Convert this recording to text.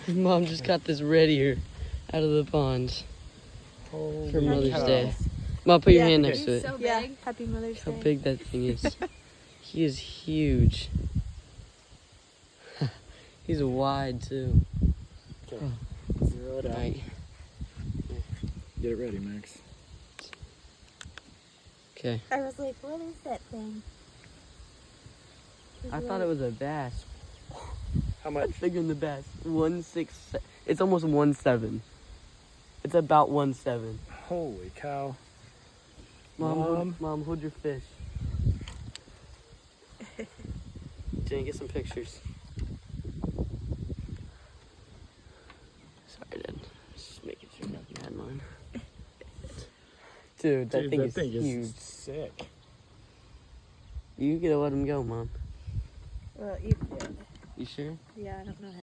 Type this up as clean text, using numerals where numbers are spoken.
Mom just got this red ear out of the pond for Mother's Day. Mom, put your hand next to it. So Yeah, big. happy Mother's How Day. big that thing is. He is huge. He's wide too. Okay. Zero it out. Right. Get it ready, Max. Okay. I was like, what is that thing? I thought it was a bass. How much? That's bigger than the bass. 1.6. It's almost 1.7. It's about 1.7. Holy cow. Mom, hold your fish. Jenny, get some pictures. Sorry, Dad. Just making sure nothing had mine. Dude, that thing is huge. Sick. You gotta let him go, Mom. Well, you can do it. You sure? Yeah, I don't know how.